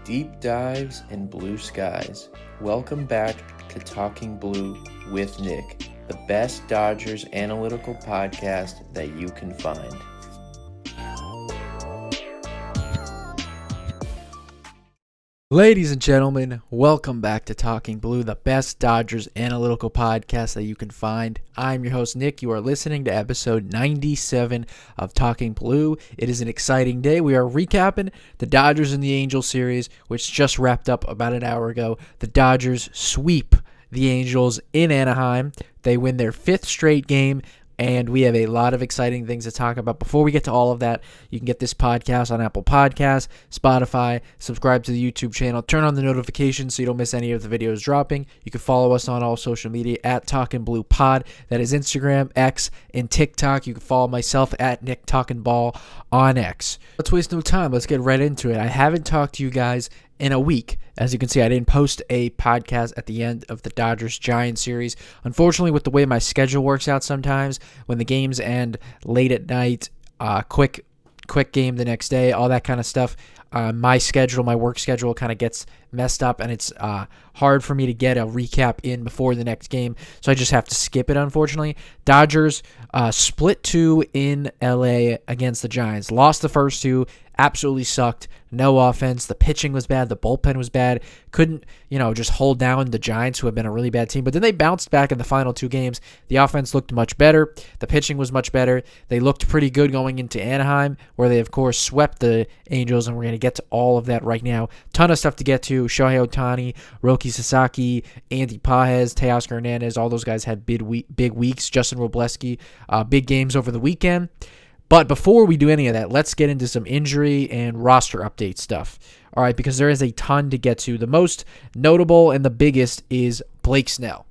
Deep dives and blue skies. Welcome back to Talking Blue with Nick, the best Dodgers analytical podcast that you can find. Ladies and gentlemen, welcome back to Talking Blue, the best Dodgers analytical podcast that you can find. I'm your host, Nick. You are listening to episode 97 of Talking Blue. It is an exciting day. We are recapping the Dodgers and the Angels series, which just wrapped up about an hour ago. The Dodgers sweep the Angels in Anaheim. They win their fifth straight game. And we have a lot of exciting things to talk about. Before we get to all of that, you can get this podcast on Apple Podcasts, Spotify, subscribe to the YouTube channel, turn on the notifications so you don't miss any of the videos dropping. You can follow us on all social media at Talkin' Blue Pod. That is Instagram, X, and TikTok. You can follow myself at Nick Talkin' Ball on X. Let's waste no time. Let's get right into it. I haven't talked to you guys in a week. As you can see, I didn't post a podcast at the end of the Dodgers-Giants series. Unfortunately, with the way my schedule works out sometimes, when the games end late at night, quick game the next day, all that kind of stuff, my work schedule kind of gets messed up, and it's hard for me to get a recap in before the next game, so I just have to skip it, unfortunately. Dodgers split 2 in LA against the Giants. Lost the first 2, absolutely sucked. No offense. The pitching was bad. The bullpen was bad. Couldn't, just hold down the Giants, who have been a really bad team. But then they bounced back in the final 2 games. The offense looked much better. The pitching was much better. They looked pretty good going into Anaheim, where they, of course, swept the Angels, and we're going to get to all of that right now. Ton of stuff to get to. Shohei Ohtani, Roki Sasaki, Andy Pages, Teoscar Hernandez, all those guys had big weeks. Justin Robleski, big games over the weekend. But before we do any of that, let's get into some injury and roster update stuff. All right, because there is a ton to get to. The most notable and the biggest is Blake Snell.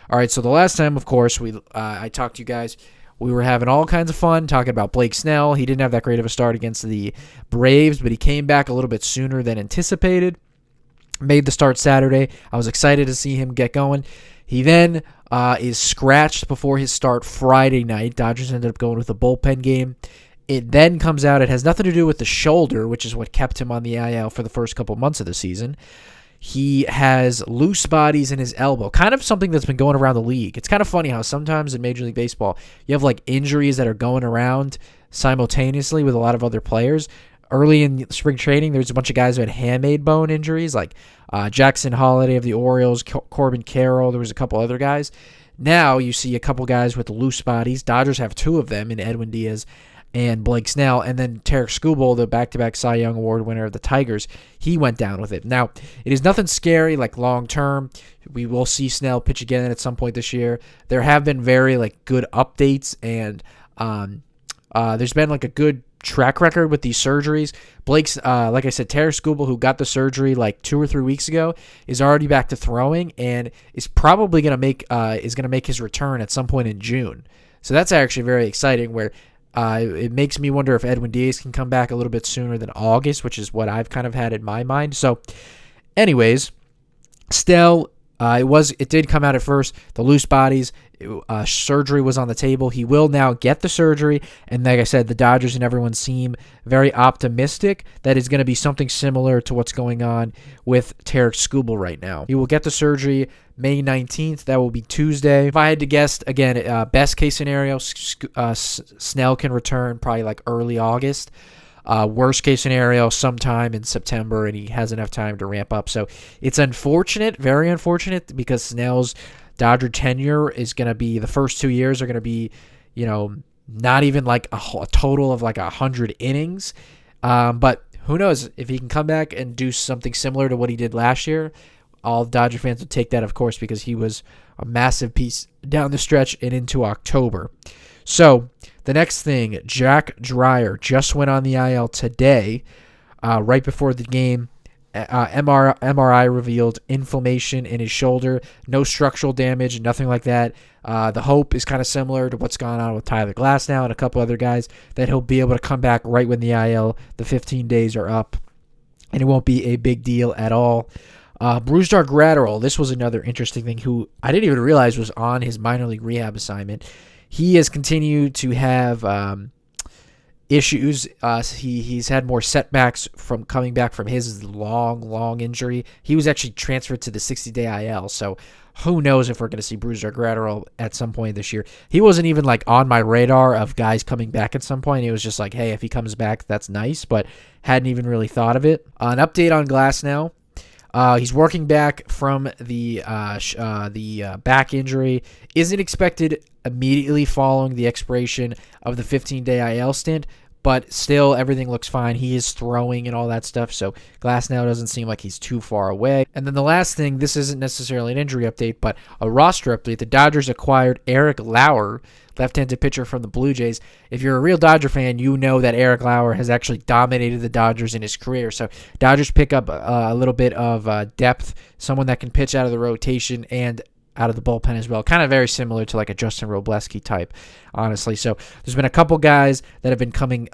All right, so the last time, of course, I talked to you guys, we were having all kinds of fun talking about Blake Snell. He didn't have that great of a start against the Braves, but he came back a little bit sooner than anticipated. Made the start Saturday. I was excited to see him get going. He then is scratched before his start Friday night. Dodgers ended up going with a bullpen game. It then comes out, it has nothing to do with the shoulder, which is what kept him on the IL for the first couple months of the season. He has loose bodies in his elbow, kind of something that's been going around the league. It's kind of funny how sometimes in Major League Baseball, you have like injuries that are going around simultaneously with a lot of other players. Early in spring training, there's a bunch of guys who had hamate bone injuries, like Jackson Holliday of the Orioles, Corbin Carroll. There was a couple other guys. Now you see a couple guys with loose bodies. Dodgers have 2 of them in Edwin Diaz and Blake Snell. And then Tarik Skubal, the back-to-back Cy Young Award winner of the Tigers, he went down with it. Now, it is nothing scary, like long-term. We will see Snell pitch again at some point this year. There have been very good updates, and there's been a good track record with these surgeries. Blake's, like I said, Tarik Skubal, who got the surgery 2 or 3 weeks ago, is already back to throwing and is probably going to make his return at some point in June. So that's actually very exciting. Where it makes me wonder if Edwin Diaz can come back a little bit sooner than August, which is what I've kind of had in my mind. So, anyways, Snell. It did come out at first. The loose bodies, surgery was on the table. He will now get the surgery, and like I said, the Dodgers and everyone seem very optimistic that it's going to be something similar to what's going on with Tarik Skubal right now. He will get the surgery May 19th. That will be Tuesday. If I had to guess, again, best case scenario, Snell can return probably early August. Worst case scenario, sometime in September, and he has enough time to ramp up. So it's unfortunate, very unfortunate, because Snell's Dodger tenure is going to be, the first 2 years are going to be, not even a total of 100 innings. But who knows if he can come back and do something similar to what he did last year. All Dodger fans would take that, of course, because he was a massive piece down the stretch and into October. So the next thing, Jack Dreyer just went on the IL today, right before the game. MRI revealed inflammation in his shoulder, no structural damage, nothing like that. The hope is kind of similar to what's gone on with Tyler Glasnow and a couple other guys, that he'll be able to come back right when the IL, the 15 days are up, and it won't be a big deal at all. Brusdar Graterol, this was another interesting thing, who I didn't even realize was on his minor league rehab assignment. He has continued to have issues. He's had more setbacks from coming back from his long injury. He was actually transferred to the 60-day IL, so who knows if we're going to see Bruiser Gratterall at some point this year. He wasn't even like on my radar of guys coming back at some point. It was just like, hey, if he comes back, that's nice, but hadn't even really thought of it. An update on Glass now. He's working back from the back injury. Isn't expected immediately following the expiration of the 15-day IL stint, but still everything looks fine. He is throwing and all that stuff, so Glass now doesn't seem like he's too far away. And then the last thing, this isn't necessarily an injury update, but a roster update. The Dodgers acquired Eric Lauer, left-handed pitcher from the Blue Jays. If you're a real Dodger fan, you know that Eric Lauer has actually dominated the Dodgers in his career. So Dodgers pick up a little bit of depth, someone that can pitch out of the rotation and out of the bullpen as well. Kind of very similar to like a Justin Robleski type, honestly. So there's been a couple guys that have been coming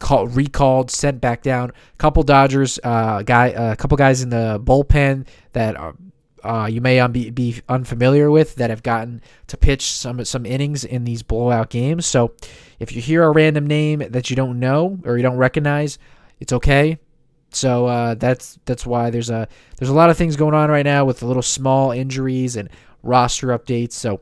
recalled, sent back down. A couple Dodgers couple guys in the bullpen that you may be unfamiliar with that have gotten to pitch some innings in these blowout games. So if you hear a random name that you don't know or you don't recognize, it's okay. So that's why there's a lot of things going on right now with the little small injuries and roster updates. So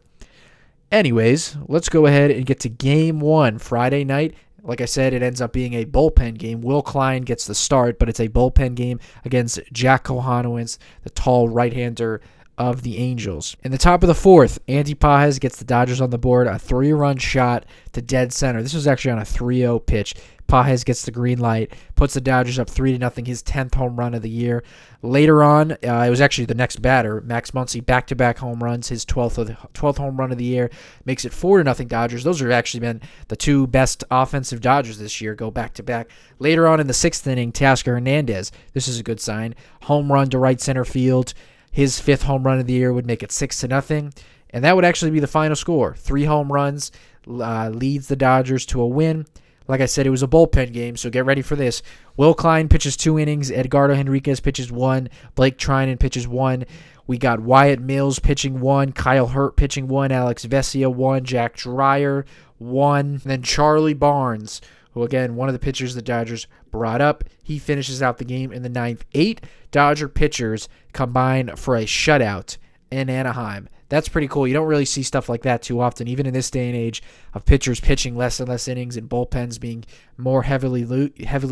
anyways, let's go ahead and get to game 1 Friday night. Like I said, it ends up being a bullpen game. Will Klein gets the start, but it's a bullpen game against Jack Kohanowitz, the tall right-hander of the Angels. In the top of the 4th, Andy Pages gets the Dodgers on the board, a 3-run shot to dead center. This was actually on a 3-0 pitch. Pages gets the green light, puts the Dodgers up 3-0, his 10th home run of the year. Later on, it was actually the next batter, Max Muncy, back-to-back home runs, his 12th home run of the year, makes it 4-0 Dodgers. Those have actually been the two best offensive Dodgers this year, go back-to-back. Later on in the 6th inning, Teoscar Hernandez, this is a good sign, home run to right center field. His 5th home run of the year would make it 6-0, and that would actually be the final score. 3 home runs leads the Dodgers to a win. Like I said, it was a bullpen game, so get ready for this. Will Klein pitches 2 innings. Edgardo Henriquez pitches 1. Blake Trinan pitches 1. We got Wyatt Mills pitching 1. Kyle Hurt pitching 1. Alex Vesia 1. Jack Dreyer 1. And then Charlie Barnes, who, again, one of the pitchers the Dodgers brought up. He finishes out the game in the 9th. 8 Dodger pitchers combine for a shutout in Anaheim. That's pretty cool. You don't really see stuff like that too often, even in this day and age of pitchers pitching less and less innings and bullpens being more heavily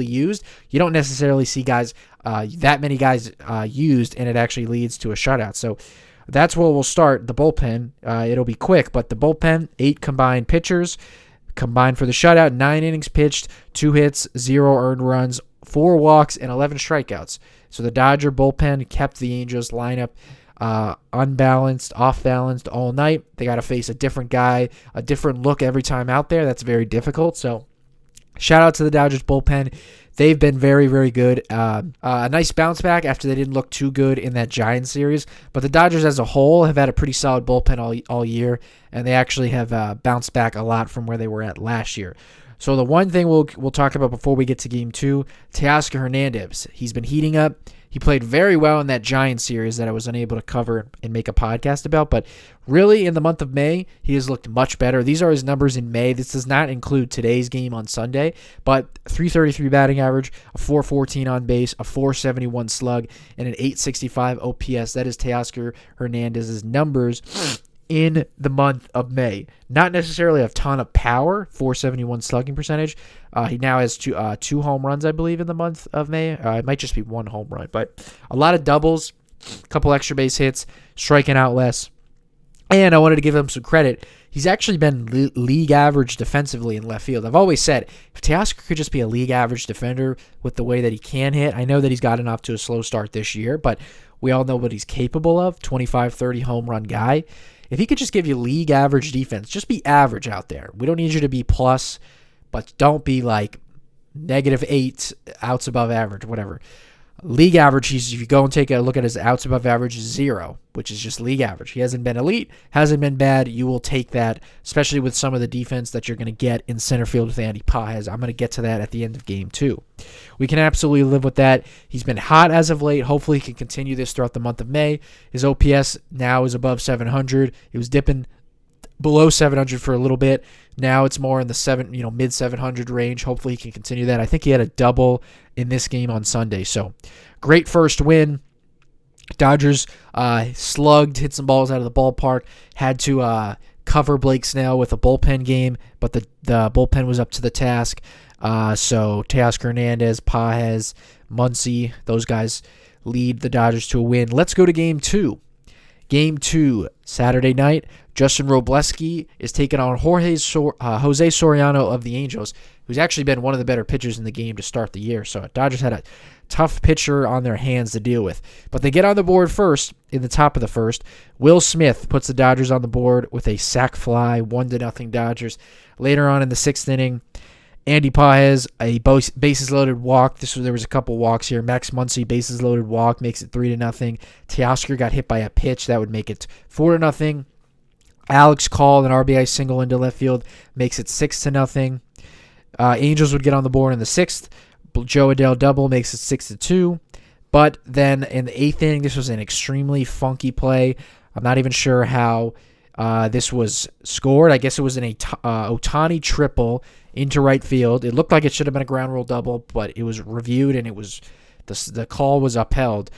used. You don't necessarily see guys that many guys used, and it actually leads to a shutout. So that's where we'll start, the bullpen. It'll be quick, but the bullpen, 8 combined pitchers, combined for the shutout, 9 innings pitched, 2 hits, 0 earned runs, 4 walks, and 11 strikeouts. So the Dodger bullpen kept the Angels lineup unbalanced, off-balanced all night. They got to face a different guy, a different look every time out there. That's very difficult. So shout out to the Dodgers bullpen. They've been very, very good. A nice bounce back after they didn't look too good in that Giants series. But the Dodgers as a whole have had a pretty solid bullpen all year, and they actually have bounced back a lot from where they were at last year. So the one thing we'll talk about before we get to Game 2, Teoscar Hernandez. He's been heating up. He played very well in that Giants series that I was unable to cover and make a podcast about. But really, in the month of May, he has looked much better. These are his numbers in May. This does not include today's game on Sunday. But 333 batting average, a 414 on base, a 471 slug, and an 865 OPS. That is Teoscar Hernandez's numbers in the month of May. Not necessarily a ton of power, 471 slugging percentage. He now has two home runs, I believe, in the month of May. It might just be 1 home run, but a lot of doubles, a couple extra base hits, striking out less. And I wanted to give him some credit. He's actually been league average defensively in left field. I've always said, if Teoscar could just be a league average defender with the way that he can hit, I know that he's gotten off to a slow start this year, but we all know what he's capable of, 25, 30 home run guy. If he could just give you league average defense, just be average out there. We don't need you to be plus, but don't be like -8 outs above average, whatever. League average, if you go and take a look at his outs above average, is 0, which is just league average. He hasn't been elite, hasn't been bad. You will take that, especially with some of the defense that you're going to get in center field with Andy Pages. I'm going to get to that at the end of Game 2. We can absolutely live with that. He's been hot as of late. Hopefully he can continue this throughout the month of May. His OPS now is above 700. It was dipping below 700 for a little bit. Now it's more in the mid 700 range. Hopefully he can continue that. I think he had a double in this game on Sunday. So great first win. Dodgers slugged, hit some balls out of the ballpark, had to cover Blake Snell with a bullpen game, but the bullpen was up to the task. So Teoscar Hernandez, Pages, Muncy, those guys lead the Dodgers to a win. Let's go to Game 2. Game 2, Saturday night. Justin Robleski is taking on Jose Soriano of the Angels, who's actually been one of the better pitchers in the game to start the year. So Dodgers had a tough pitcher on their hands to deal with. But they get on the board first in the top of the first. Will Smith puts the Dodgers on the board with a sac fly, 1-0 Dodgers. Later on in the 6th inning, Andy Pages, a bases-loaded walk. There was a couple walks here. Max Muncy, bases-loaded walk, makes it 3-0. Teoscar got hit by a pitch. That would make it 4-0. Alex called an RBI single into left field, makes it 6-0. Angels would get on the board in the 6th. Joe Adele double makes it 6-2. But then in the 8th inning, this was an extremely funky play. I'm not even sure how this was scored. I guess it was an Ohtani triple into right field. It looked like it should have been a ground rule double, but it was reviewed and it was the call was upheld.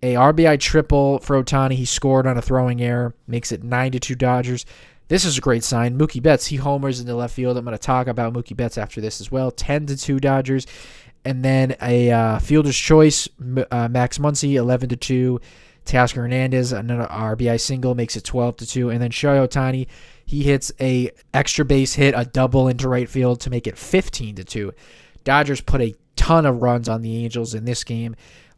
A RBI triple for Ohtani. He scored on a throwing error, makes it 9-2 Dodgers. This is a great sign. Mookie Betts, he homers into left field. I'm going to talk about Mookie Betts after this as well. 10-2 Dodgers. And then a fielder's choice, Max Muncy, 11-2. Teoscar Hernandez, another RBI single, makes it 12-2. And then Shohei Ohtani, he hits a extra base hit, a double into right field to make it 15-2. Dodgers put a ton of runs on the Angels in this game.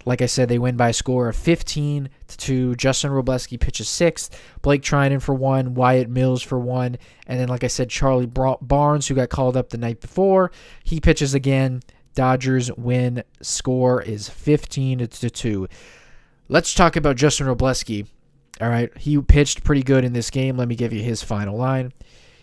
Like I said, they win by a score of 15-2. Justin Robleski pitches 6th. Blake Trinan for 1. Wyatt Mills for 1. And then, like I said, Charlie Barnes, who got called up the night before, he pitches again. Dodgers win. Score is 15-2. Let's talk about Justin Robleski. All right, he pitched pretty good in this game. Let me give you his final line.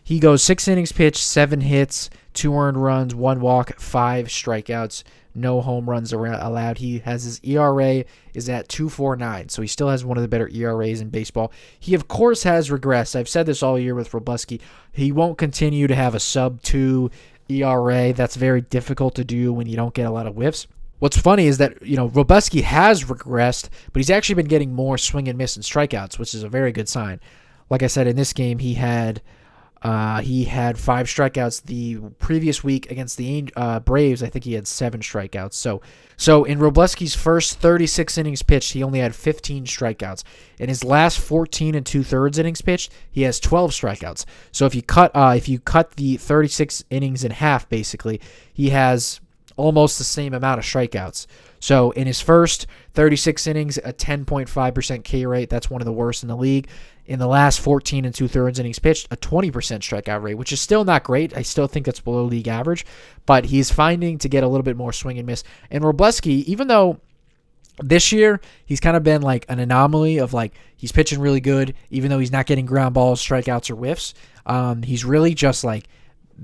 He goes 6 innings pitched, 7 hits, 2 earned runs, 1 walk, 5 strikeouts, no home runs allowed. He has his ERA is at 2.49, so he still has one of the better ERAs in baseball. He, of course, has regressed. I've said this all year with Robleski. He won't continue to have a sub-2 ERA. That's very difficult to do when you don't get a lot of whiffs. What's funny is that, Robleski has regressed, but he's actually been getting more swing and miss and strikeouts, which is a very good sign. Like I said, in this game, he had 5 strikeouts. The previous week against the Braves, I think he had 7 strikeouts. So in Robleski's first 36 innings pitched, he only had 15 strikeouts. In his last 14 2/3 innings pitched, he has 12 strikeouts. So if you cut the 36 innings in half, basically, he has almost the same amount of strikeouts. So in his first 36 innings, a 10.5% K rate. That's one of the worst in the league. In the last 14 2/3 innings pitched, a 20% strikeout rate, which is still not great. I still think that's below league average, but he's finding to get a little bit more swing and miss. And Robleski, even though this year he's kind of been like an anomaly of like he's pitching really good, even though he's not getting ground balls, strikeouts, or whiffs, he's really just like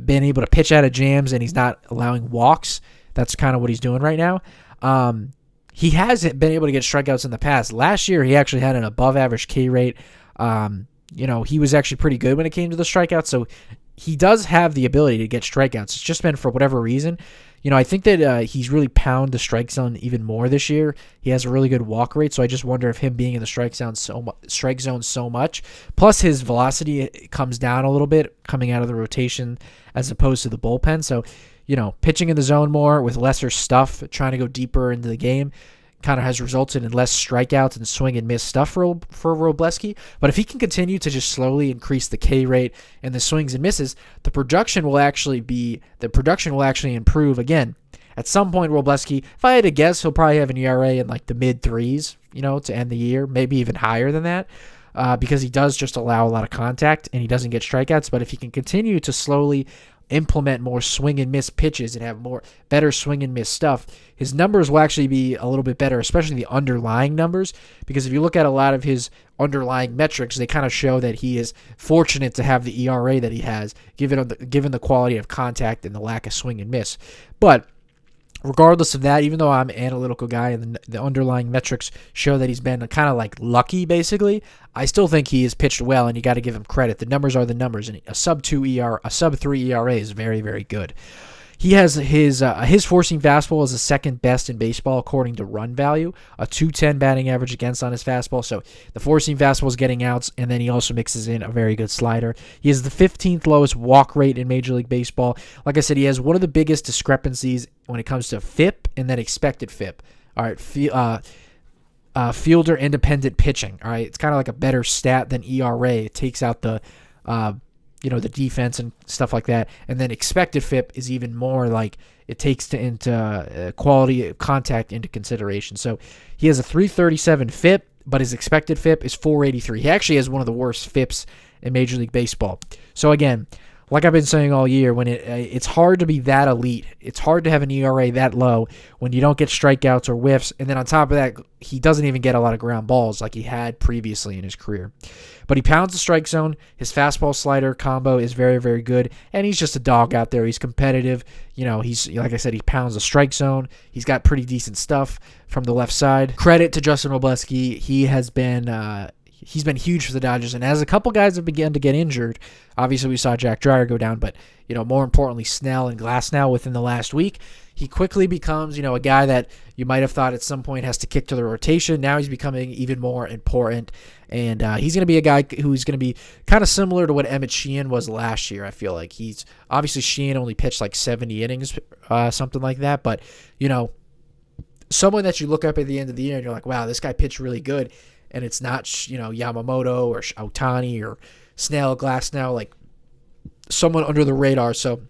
been able to pitch out of jams and he's not allowing walks. That's kind of what he's doing right now. He hasn't been able to get strikeouts in the past. Last year, he actually had an above-average K rate. He was actually pretty good when it came to the strikeouts, so he does have the ability to get strikeouts. It's just been for whatever reason. I think that he's really pounded the strike zone even more this year. He has a really good walk rate, so I just wonder if him being in the strike zone so much, plus his velocity comes down a little bit coming out of the rotation as opposed to the bullpen. So, pitching in the zone more with lesser stuff, trying to go deeper into the game, kind of has resulted in less strikeouts and swing and miss stuff for Robleski. But if he can continue to just slowly increase the K rate and the swings and misses, the production will actually improve again. At some point, Robleski, if I had to guess, he'll probably have an ERA in like the mid 3s, to end the year, maybe even higher than that. Because he does just allow a lot of contact and he doesn't get strikeouts. But if he can continue to slowly implement more swing and miss pitches and have better swing and miss stuff, his numbers will actually be a little bit better, especially the underlying numbers, because if you look at a lot of his underlying metrics, they kind of show that he is fortunate to have the ERA that he has, given the quality of contact and the lack of swing and miss. But regardless of that, even though I'm an analytical guy and the underlying metrics show that he's been kind of like lucky, basically, I still think he has pitched well, and you got to give him credit. The numbers are the numbers, and a sub-2 ER, a sub-3 ERA is very, very good. He has his four-seam fastball is the second best in baseball according to run value, a 210 batting average against on his fastball. So the four-seam fastball is getting outs, and then he also mixes in a very good slider. He has the 15th lowest walk rate in Major League Baseball. Like I said, he has one of the biggest discrepancies when it comes to FIP and then expected FIP. All right, fielder independent pitching. All right, it's kind of like a better stat than ERA. It takes out the the defense and stuff like that. And then expected FIP is even more like it takes into quality of contact into consideration. So he has a 337 FIP, but his expected FIP is 483. He actually has one of the worst FIPs in Major League Baseball. So again, like I've been saying all year, when it's hard to be that elite. It's hard to have an ERA that low when you don't get strikeouts or whiffs. And then on top of that, he doesn't even get a lot of ground balls like he had previously in his career. But he pounds the strike zone. His fastball slider combo is very, very good. And he's just a dog out there. He's competitive. He's, like I said, he pounds the strike zone. He's got pretty decent stuff from the left side. Credit to Justin Robleski. He's been huge for the Dodgers, and as a couple guys have begun to get injured, obviously we saw Jack Dreyer go down, but more importantly, Snell and Glasnow within the last week, he quickly becomes a guy that you might have thought at some point has to kick to the rotation. Now he's becoming even more important, and he's going to be a guy who's going to be kind of similar to what Emmett Sheehan was last year. I feel like he's obviously Sheehan only pitched like 70 innings, something like that, but someone that you look up at the end of the year and you're like, wow, this guy pitched really good. And it's not, Yamamoto or Ohtani or Snell, Glasnow, like someone under the radar. So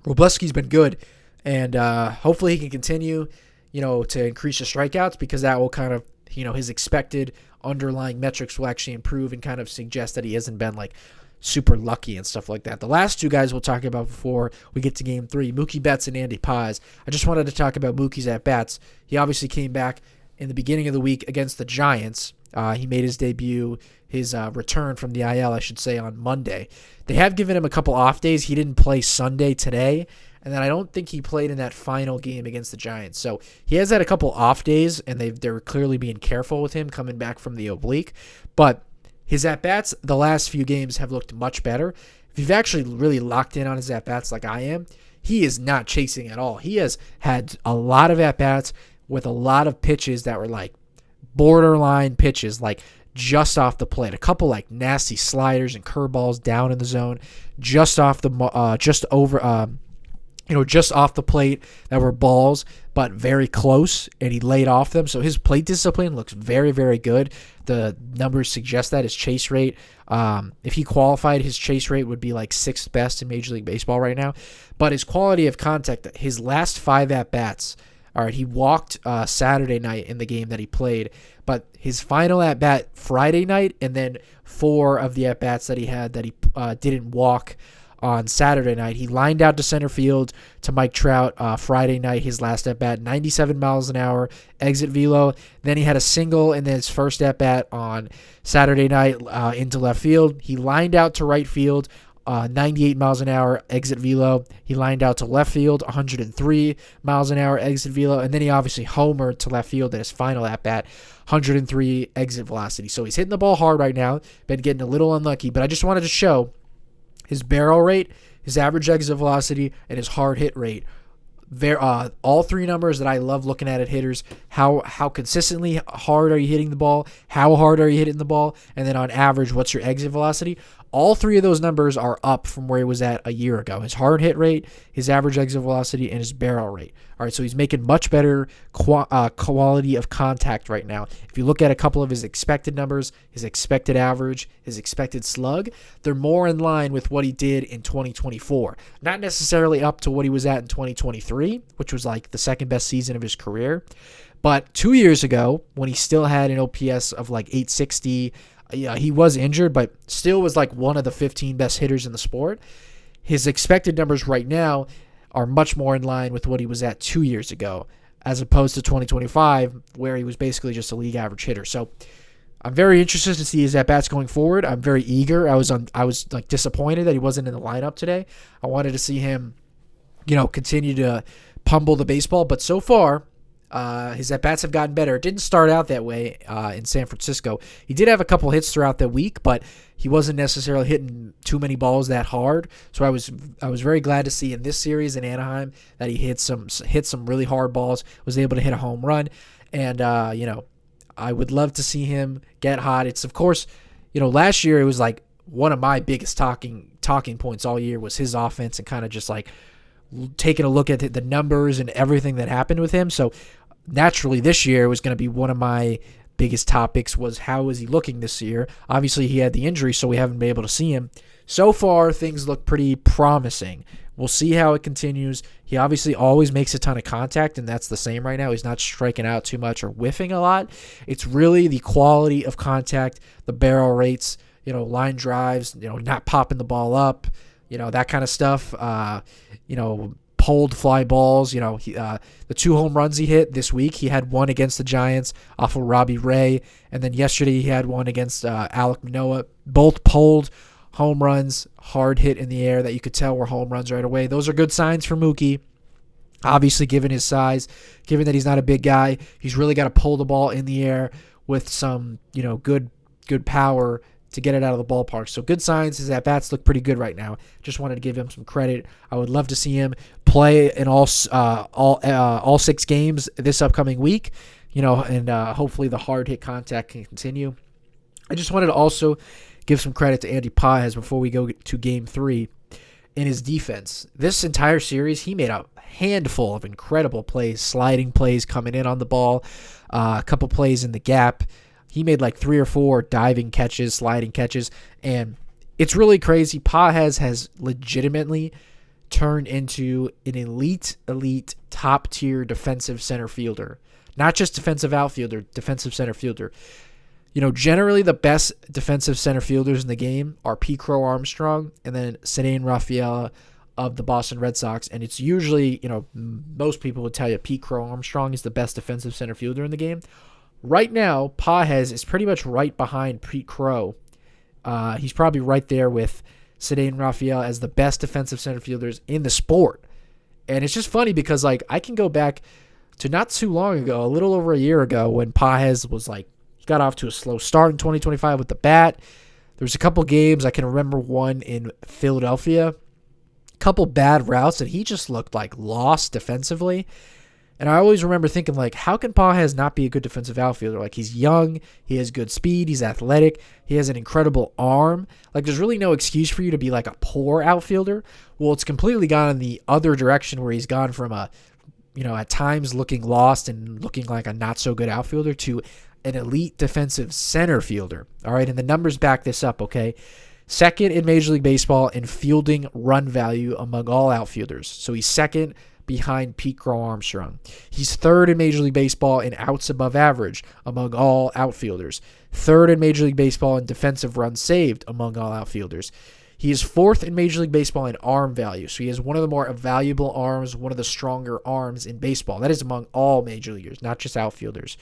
Robleski's been good, and hopefully he can continue, to increase the strikeouts, because that will kind of, his expected underlying metrics will actually improve and kind of suggest that he hasn't been like super lucky and stuff like that. The last two guys we'll talk about before we get to Game 3, Mookie Betts and Andy Paz. I just wanted to talk about Mookie's at-bats. He obviously came back in the beginning of the week against the Giants. He made his debut, his return from the IL, I should say, on Monday. They have given him a couple off days. He didn't play Sunday today, and then I don't think he played in that final game against the Giants. So he has had a couple off days, and they're clearly being careful with him coming back from the oblique. But his at-bats the last few games have looked much better. If you've actually really locked in on his at-bats like I am, he is not chasing at all. He has had a lot of at-bats with a lot of pitches that were like borderline pitches, like just off the plate. A couple like nasty sliders and curveballs down in the zone, just off the just off the plate that were balls, but very close, and he laid off them. So his plate discipline looks very, very good. The numbers suggest that his chase rate, if he qualified, his chase rate would be like 6th best in Major League Baseball right now. But his quality of contact, his last 5 at-bats, all right, he walked Saturday night in the game that he played, but his final at-bat Friday night, and then 4 of the at-bats that he had that he didn't walk on Saturday night. He lined out to center field to Mike Trout Friday night, his last at-bat, 97 miles an hour, exit velo. Then he had a single in his first at-bat on Saturday night into left field. He lined out to right field, 98 miles an hour exit velo. He lined out to left field, 103 miles an hour exit velo, and then he obviously homered to left field at his final at-bat, 103 exit velocity. So he's hitting the ball hard right now, been getting a little unlucky, but I just wanted to show his barrel rate, his average exit velocity, and his hard hit rate. All 3 numbers that I love looking at hitters. How consistently hard are you hitting the ball? How hard are you hitting the ball? And then on average, what's your exit velocity? All 3 of those numbers are up from where he was at a year ago. His hard hit rate, his average exit velocity, and his barrel rate. All right, so he's making much better quality of contact right now. If you look at a couple of his expected numbers, his expected average, his expected slug, they're more in line with what he did in 2024. Not necessarily up to what he was at in 2023, which was like the second best season of his career. But 2 years ago, when he still had an OPS of like 860, he was injured, but still was like one of the 15 best hitters in the sport. His expected numbers right now are much more in line with what he was at 2 years ago, as opposed to 2025, where he was basically just a league average hitter. So I'm very interested to see his at-bats going forward. I'm very eager. I was like disappointed that he wasn't in the lineup today. I wanted to see him, continue to pummel the baseball. But so far, his at-bats have gotten better. It didn't start out that way in San Francisco. He did have a couple hits throughout the week, but he wasn't necessarily hitting too many balls that hard. So I was very glad to see in this series in Anaheim that he hit some really hard balls, was able to hit a home run. And, I would love to see him get hot. It's, of course, last year it was like one of my biggest talking points all year was his offense and kind of just like taking a look at the numbers and everything that happened with him. So naturally this year was going to be one of my biggest topics was how is he looking this year? Obviously he had the injury, so we haven't been able to see him. So far, things look pretty promising. We'll see how it continues. He obviously always makes a ton of contact, and that's the same right now. He's not striking out too much or whiffing a lot. It's really the quality of contact, the barrel rates, line drives, not popping the ball up, that kind of stuff. Pulled fly balls. The 2 home runs he hit this week, he had one against the Giants off of Robbie Ray, and then yesterday he had one against Alek Manoah. Both pulled home runs, hard hit in the air that you could tell were home runs right away. Those are good signs for Mookie. Obviously, given his size, given that he's not a big guy, he's really got to pull the ball in the air with some, good power to get it out of the ballpark. So good signs. His at-bats look pretty good right now. Just wanted to give him some credit. I would love to see him play in all 6 games this upcoming week, and hopefully the hard hit contact can continue. I just wanted to also give some credit to Andy Pages before we go to Game 3 in his defense. This entire series, he made a handful of incredible plays, sliding plays coming in on the ball, a couple plays in the gap. He made like 3 or 4 diving catches, sliding catches, and it's really crazy. Pages has legitimately turned into an elite, top-tier defensive center fielder. Not just defensive outfielder, defensive center fielder. Generally the best defensive center fielders in the game are Pete Crow Armstrong and then Ceddanne Rafaela of the Boston Red Sox. And it's usually, most people would tell you Pete Crow Armstrong is the best defensive center fielder in the game. Right now, Pages is pretty much right behind Pete Crow. He's probably right there with Ceddanne Rafaela as the best defensive center fielders in the sport. And it's just funny because, I can go back to not too long ago, a little over a year ago, when Pages was he got off to a slow start in 2025 with the bat. There was a couple games. I can remember one in Philadelphia. A couple bad routes, and he just looked lost defensively. And I always remember thinking, how can Pages not be a good defensive outfielder? He's young, he has good speed, he's athletic, he has an incredible arm. There's really no excuse for you to be a poor outfielder. Well, it's completely gone in the other direction where he's gone from at times looking lost and looking like a not-so-good outfielder to an elite defensive center fielder. All right, and the numbers back this up, okay? Second in Major League Baseball in fielding run value among all outfielders. So he's second behind Pete Crow Armstrong. He's third in Major League Baseball in outs above average among all outfielders. Third in Major League Baseball in defensive runs saved among all outfielders. He is fourth in Major League Baseball in arm value. So he has one of the more valuable arms, one of the stronger arms in baseball. That is among all major leaguers, not just outfielders.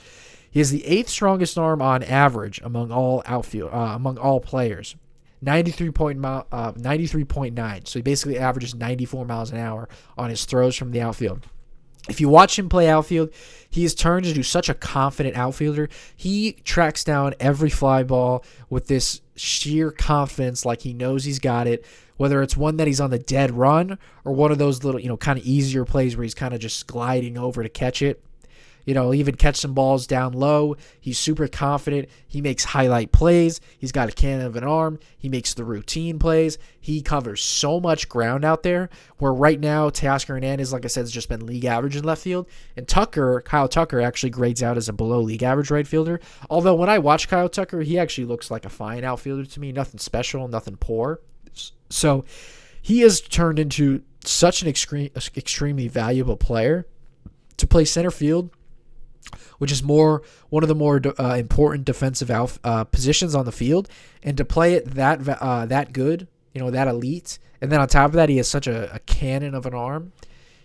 He has the 8th strongest arm on average among all among all players, 93.9. So he basically averages 94 miles an hour on his throws from the outfield. If you watch him play outfield, he has turned into such a confident outfielder. He tracks down every fly ball with this sheer confidence, he knows he's got it. Whether it's one that he's on the dead run or one of those little, kind of easier plays where he's kind of just gliding over to catch it. He'll even catch some balls down low. He's super confident. He makes highlight plays. He's got a cannon of an arm. He makes the routine plays. He covers so much ground out there where right now Teoscar Hernandez, like I said, has just been league average in left field. And Kyle Tucker actually grades out as a below league average right fielder. Although when I watch Kyle Tucker, he actually looks like a fine outfielder to me. Nothing special, nothing poor. So he has turned into such an extremely valuable player to play center field, which is one of the more important defensive positions on the field, and to play it that good, that elite, and then on top of that, he has such a cannon of an arm.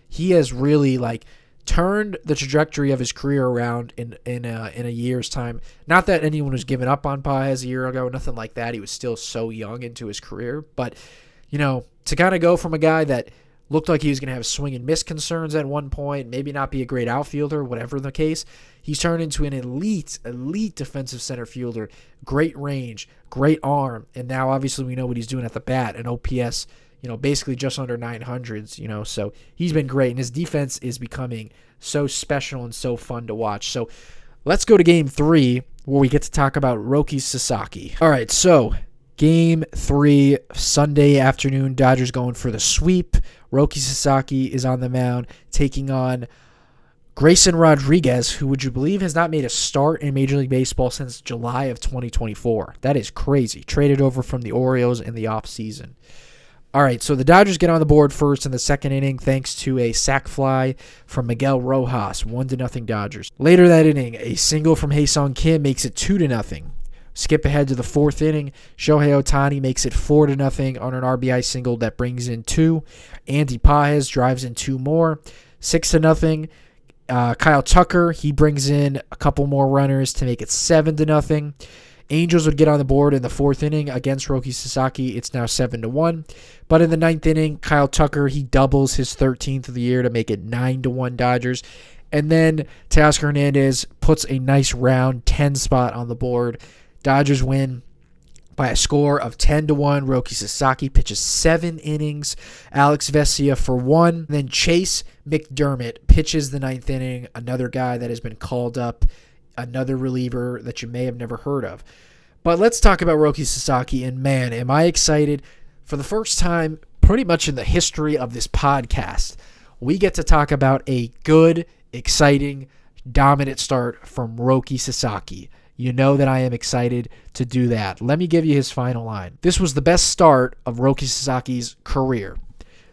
He has really turned the trajectory of his career around in a year's time. Not that anyone was giving up on Pages a year ago, nothing like that. He was still so young into his career, but to kind of go from a guy that Looked like he was going to have swing and miss concerns at one point, maybe not be a great outfielder, whatever the case. He's turned into an elite defensive center fielder. Great range, great arm, and now obviously we know what he's doing at the bat, an OPS, basically just under 900s, so he's been great, and his defense is becoming so special and so fun to watch. So let's go to Game 3, where we get to talk about Roki Sasaki. All right, so Game 3, Sunday afternoon, Dodgers going for the sweep. Roki Sasaki is on the mound, taking on Grayson Rodriguez, who, would you believe, has not made a start in Major League Baseball since July of 2024. That is crazy. Traded over from the Orioles in the offseason. All right, so the Dodgers get on the board first in the second inning thanks to a sac fly from Miguel Rojas, 1-0 Dodgers. Later that inning, a single from Hae-Sung Kim makes it 2-0. Skip ahead to the fourth inning. Shohei Ohtani makes it 4-0 on an RBI single that brings in 2. Andy Pages drives in 2 more. 6-0. Kyle Tucker, he brings in a couple more runners to make it 7-0. Angels would get on the board in the fourth inning against Roki Sasaki. It's now 7-1. But in the ninth inning, Kyle Tucker, he doubles his 13th of the year to make it 9-1 Dodgers. And then Teoscar Hernandez puts a nice round 10 spot on the board. Dodgers win by a score of 10-1. Roki Sasaki pitches 7 innings. Alex Vesia for 1. Then Chase McDermott pitches the ninth inning, another guy that has been called up, another reliever that you may have never heard of. But let's talk about Roki Sasaki, and man, am I excited. For the first time pretty much in the history of this podcast, we get to talk about a good, exciting, dominant start from Roki Sasaki. You know that I am excited to do that. Let me give you his final line. This was the best start of Roki Sasaki's career.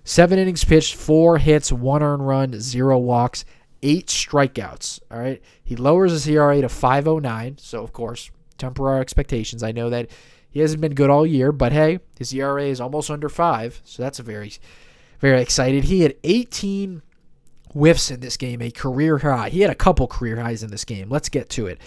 7 innings pitched, 4 hits, 1 earned run, 0 walks, 8 strikeouts. All right. He lowers his ERA to 5.09. So, of course, temper our expectations. I know that he hasn't been good all year, but hey, his ERA is almost under 5. So that's a very, very excited. He had 18 whiffs in this game, a career high. He had a couple career highs in this game. Let's get to it.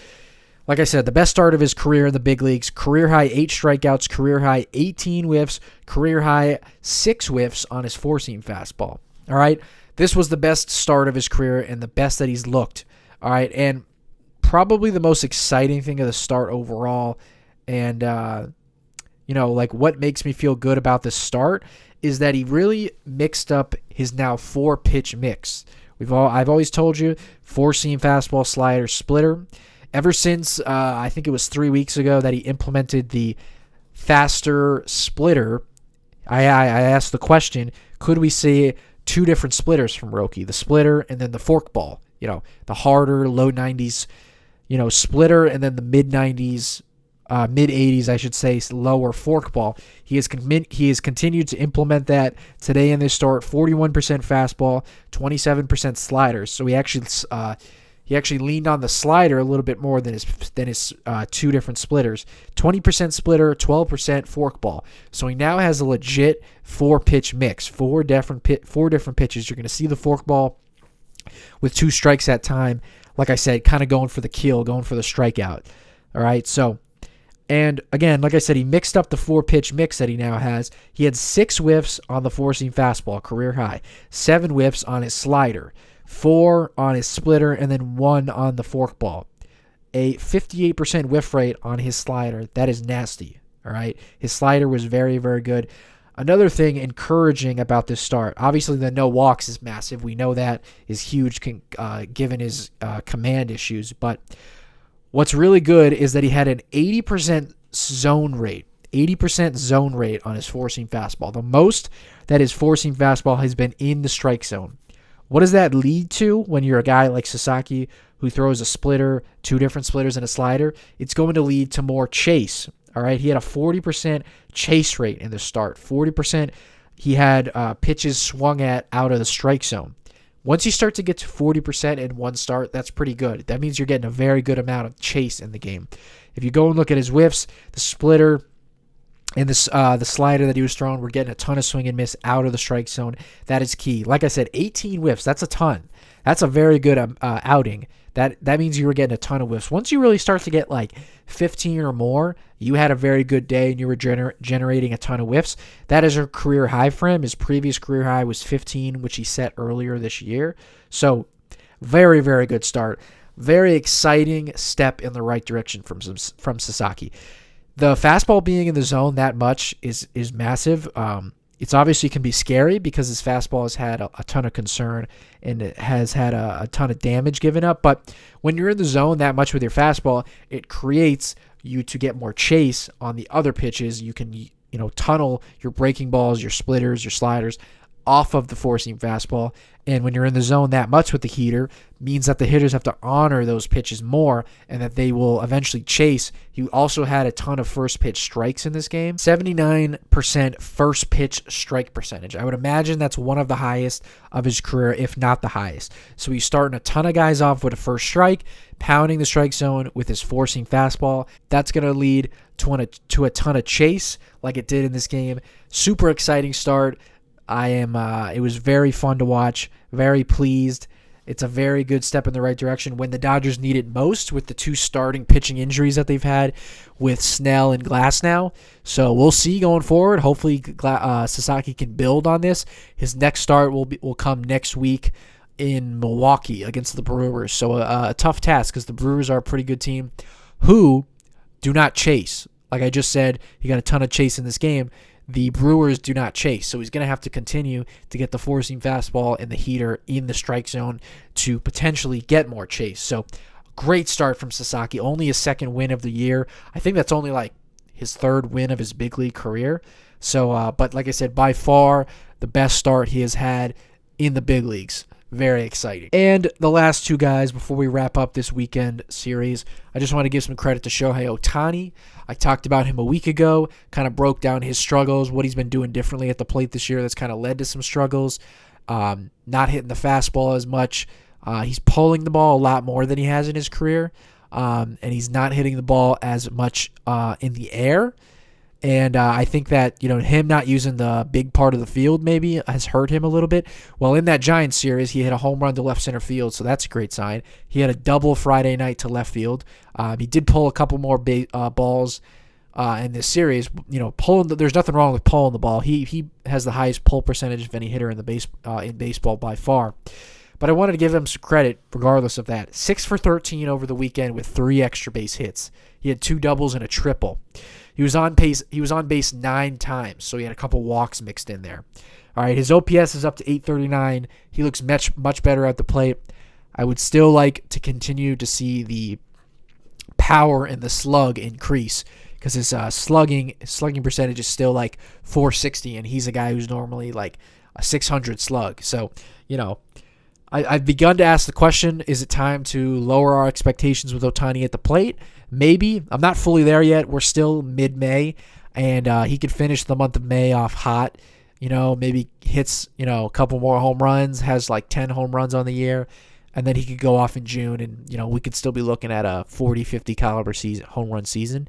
Like I said, the best start of his career in the big leagues. Career high 8 strikeouts, career high 18 whiffs, career high 6 whiffs on his four-seam fastball. All right, this was the best start of his career and the best that he's looked. All right, and probably the most exciting thing of the start overall, and like what makes me feel good about this start is that he really mixed up his now 4-pitch mix. I've always told you, four-seam fastball, slider, splitter. Ever since, I think it was 3 weeks ago that he implemented the faster splitter, I asked the question, could we see 2 different splitters from Roki? The splitter and then the forkball. The harder, low 90s, splitter, and then the mid-90s, mid-80s, I should say, lower forkball. He has continued to implement that today in this start. 41% fastball, 27% sliders. So he actually leaned on the slider a little bit more than his 2 different splitters. 20% splitter, 12% forkball. So he now has a legit 4-pitch mix, 4 different pitches. You're going to see the forkball with 2 strikes at time. Like I said, kind of going for the kill, going for the strikeout. All right, so, and again, like I said, he mixed up the 4-pitch mix that he now has. He had 6 whiffs on the four-seam fastball, career high. 7 whiffs on his slider. 4 on his splitter, and then 1 on the forkball. A 58% whiff rate on his slider. That is nasty. All right. His slider was very, very good. Another thing encouraging about this start, obviously the no walks is massive. We know that is huge given his command issues. But what's really good is that he had an 80% zone rate. 80% zone rate on his four-seam fastball. The most that his four-seam fastball has been in the strike zone. What does that lead to when you're a guy like Sasaki who throws a splitter, 2 different splitters, and a slider? It's going to lead to more chase. All right, he had a 40% chase rate in the start. 40% he had pitches swung at out of the strike zone. Once you start to get to 40% in one start, that's pretty good. That means you're getting a very good amount of chase in the game. If you go and look at his whiffs, the splitter And the slider that he was throwing, we're getting a ton of swing and miss out of the strike zone. That is key. Like I said, 18 whiffs. That's a ton. That's a very good outing. That means you were getting a ton of whiffs. Once you really start to get like 15 or more, you had a very good day and you were generating a ton of whiffs. That is a career high for him. His previous career high was 15, which he set earlier this year. So very, very good start. Very exciting step in the right direction from Sasaki. The fastball being in the zone that much is massive. It's obviously can be scary because his fastball has had a ton of concern and it has had a ton of damage given up. But when you're in the zone that much with your fastball, it creates you to get more chase on the other pitches. You can tunnel your breaking balls, your splitters, your sliders off of the four-seam fastball. And when you're in the zone that much with the heater, means that the hitters have to honor those pitches more and that they will eventually chase. He also had a ton of first pitch strikes in this game. 79% first pitch strike percentage. I would imagine that's one of the highest of his career, if not the highest. So he's starting a ton of guys off with a first strike, pounding the strike zone with his four-seam fastball. That's going to lead to a ton of chase like it did in this game. Super exciting start. It was very fun to watch, very pleased. It's a very good step in the right direction when the Dodgers need it most with the two starting pitching injuries that they've had with Snell and Glasnow. So we'll see going forward. Hopefully Sasaki can build on this. His next start will come next week in Milwaukee against the Brewers. So a tough task because the Brewers are a pretty good team who do not chase. Like I just said, he got a ton of chase in this game. The Brewers do not chase, so he's going to have to continue to get the four-seam fastball and the heater in the strike zone to potentially get more chase. So great start from Sasaki, only his second win of the year. I think that's only like his third win of his big league career. So, but like I said, by far the best start he has had in the big leagues. Very exciting. And the last two guys before we wrap up this weekend series, I just want to give some credit to Shohei Ohtani. I talked about him a week ago, kind of broke down his struggles, what he's been doing differently at the plate this year that's kind of led to some struggles. Not hitting the fastball as much. He's pulling the ball a lot more than he has in his career. And he's not hitting the ball as much in the air. And I think that, him not using the big part of the field maybe has hurt him a little bit. Well, in that Giants series, he hit a home run to left center field, so that's a great sign. He had a double Friday night to left field. He did pull a couple more balls in this series. There's nothing wrong with pulling the ball. He has the highest pull percentage of any hitter in baseball by far. But I wanted to give him some credit regardless of that. 6 for 13 over the weekend with 3 extra base hits. He had 2 doubles and a triple. He was on base 9 times, so he had a couple walks mixed in there. All right, his OPS is up to 839. He looks much better at the plate. I would still like to continue to see the power and the slug increase because his slugging percentage is still like 460, and he's a guy who's normally like a 600 slug. So, I've begun to ask the question, is it time to lower our expectations with Ohtani at the plate? Maybe. I'm not fully there yet. We're still mid-May, and he could finish the month of May off hot. Maybe hits, a couple more home runs, has like 10 home runs on the year, and then he could go off in June, and, we could still be looking at a 40, 50 caliber home run season.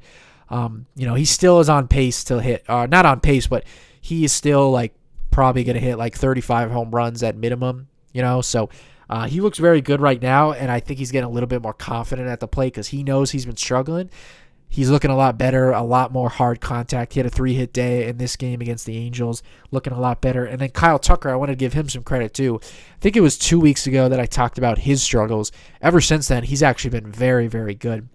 He still is on pace to hit, not on pace, but he is still like probably going to hit like 35 home runs at minimum. So he looks very good right now, and I think he's getting a little bit more confident at the plate because he knows he's been struggling. He's looking a lot better, a lot more hard contact. He had a 3-hit day in this game against the Angels, looking a lot better. And then Kyle Tucker, I want to give him some credit too. I think it was 2 weeks ago that I talked about his struggles. Ever since then, he's actually been very, very good.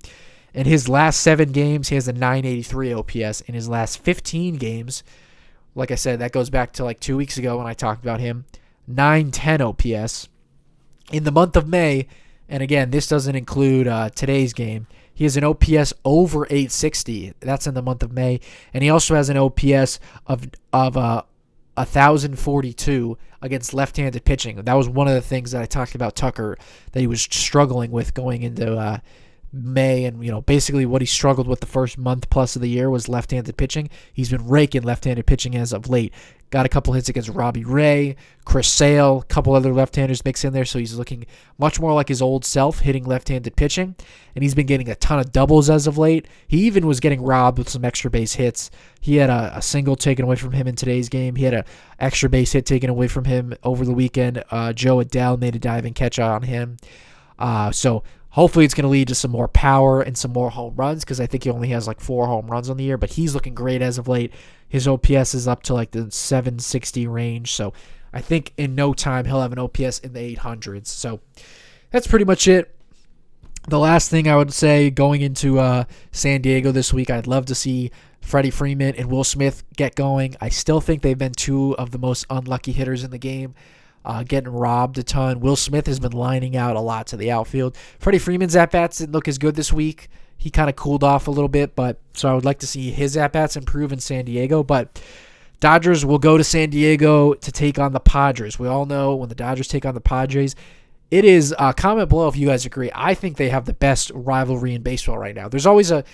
In his last 7 games, he has a 983 OPS. In his last 15 games, like I said, that goes back to like 2 weeks ago when I talked about him, 910 OPS. In the month of May, and again, this doesn't include today's game, he has an OPS over 860. That's in the month of May. And he also has an OPS of 1,042 against left-handed pitching. That was one of the things that I talked about Tucker, that he was struggling with going into May, and basically what he struggled with the first month plus of the year was left-handed pitching. He's been raking left-handed pitching as of late. Got a couple hits against Robbie Ray, Chris Sale, a couple other left-handers mixed in there, so he's looking much more like his old self, hitting left-handed pitching, and he's been getting a ton of doubles as of late. He even was getting robbed with some extra base hits. He had a single taken away from him in today's game. He had an extra base hit taken away from him over the weekend. Joe Adele made a diving catch on him. So hopefully it's going to lead to some more power and some more home runs, because I think he only has like 4 home runs on the year, but he's looking great as of late. His OPS is up to like the 760 range, so I think in no time he'll have an OPS in the 800s. So that's pretty much it. The last thing I would say going into San Diego this week, I'd love to see Freddie Freeman and Will Smith get going. I still think they've been 2 of the most unlucky hitters in the game. Getting robbed a ton. Will Smith has been lining out a lot to the outfield. Freddie Freeman's at-bats didn't look as good this week. He kind of cooled off a little bit, so I would like to see his at-bats improve in San Diego. But Dodgers will go to San Diego to take on the Padres. We all know when the Dodgers take on the Padres, it is, comment below if you guys agree. I think they have the best rivalry in baseball right now. There's always a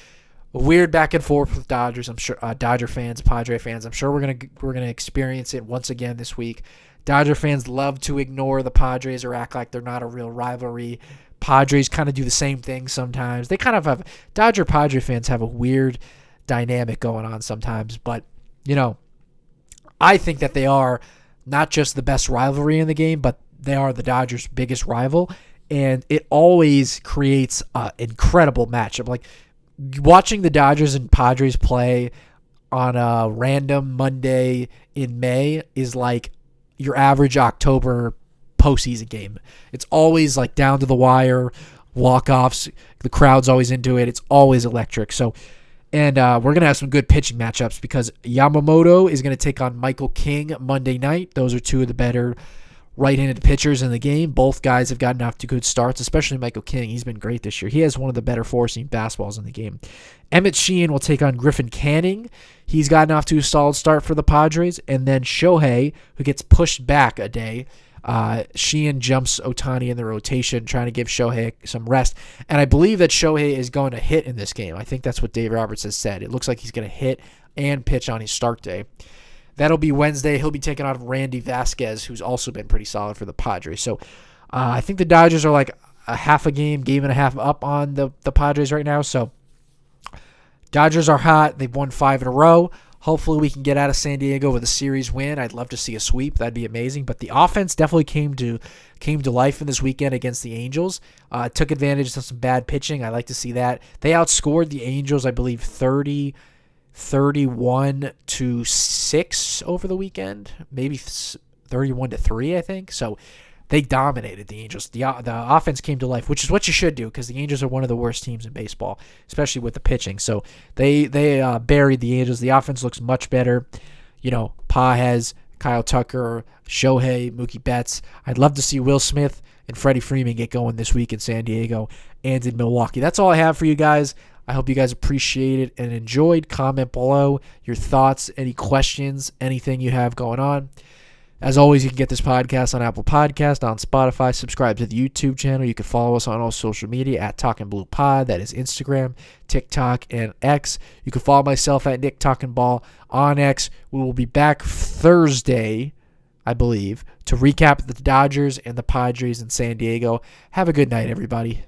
weird back and forth with Dodgers. I'm sure Dodger fans, Padre fans. I'm sure we're gonna experience it once again this week. Dodger fans love to ignore the Padres or act like they're not a real rivalry. Padres kind of do the same thing sometimes. They kind of have, Dodger-Padre fans have a weird dynamic going on sometimes. But, I think that they are not just the best rivalry in the game, but they are the Dodgers' biggest rival. And it always creates an incredible matchup. Like, watching the Dodgers and Padres play on a random Monday in May is like your average October postseason game. It's always like down to the wire, walk-offs. The crowd's always into it. It's always electric. So, and we're going to have some good pitching matchups because Yamamoto is going to take on Michael King Monday night. Those are 2 of the better right-handed pitchers in the game. Both guys have gotten off to good starts, especially Michael King. He's been great this year. He has one of the better four-seam fastballs in the game. Emmett Sheehan will take on Griffin Canning. He's gotten off to a solid start for the Padres. And then Shohei, who gets pushed back a day. Sheehan jumps Ohtani in the rotation, trying to give Shohei some rest. And I believe that Shohei is going to hit in this game. I think that's what Dave Roberts has said. It looks like he's going to hit and pitch on his start day. That'll be Wednesday. He'll be taking on Randy Vasquez, who's also been pretty solid for the Padres. So I think the Dodgers are like a half a game and a half up on the Padres right now. So Dodgers are hot. They've won 5 in a row. Hopefully we can get out of San Diego with a series win. I'd love to see a sweep. That'd be amazing. But the offense definitely came to life in this weekend against the Angels. Took advantage of some bad pitching. I like to see that. They outscored the Angels, I believe, 31-6 over the weekend. Maybe 31-3, I think. So they dominated the Angels. The offense came to life, which is what you should do because the Angels are one of the worst teams in baseball, especially with the pitching. So they buried the Angels. The offense looks much better. Pages, Kyle Tucker, Shohei, Mookie Betts. I'd love to see Will Smith and Freddie Freeman get going this week in San Diego and in Milwaukee. That's all I have for you guys. I hope you guys appreciated and enjoyed. Comment below your thoughts, any questions, anything you have going on. As always, you can get this podcast on Apple Podcast, on Spotify. Subscribe to the YouTube channel. You can follow us on all social media at Talking Blue Pod. That is Instagram, TikTok, and X. You can follow myself at Nick Talking Ball on X. We will be back Thursday, I believe, to recap the Dodgers and the Padres in San Diego. Have a good night, everybody.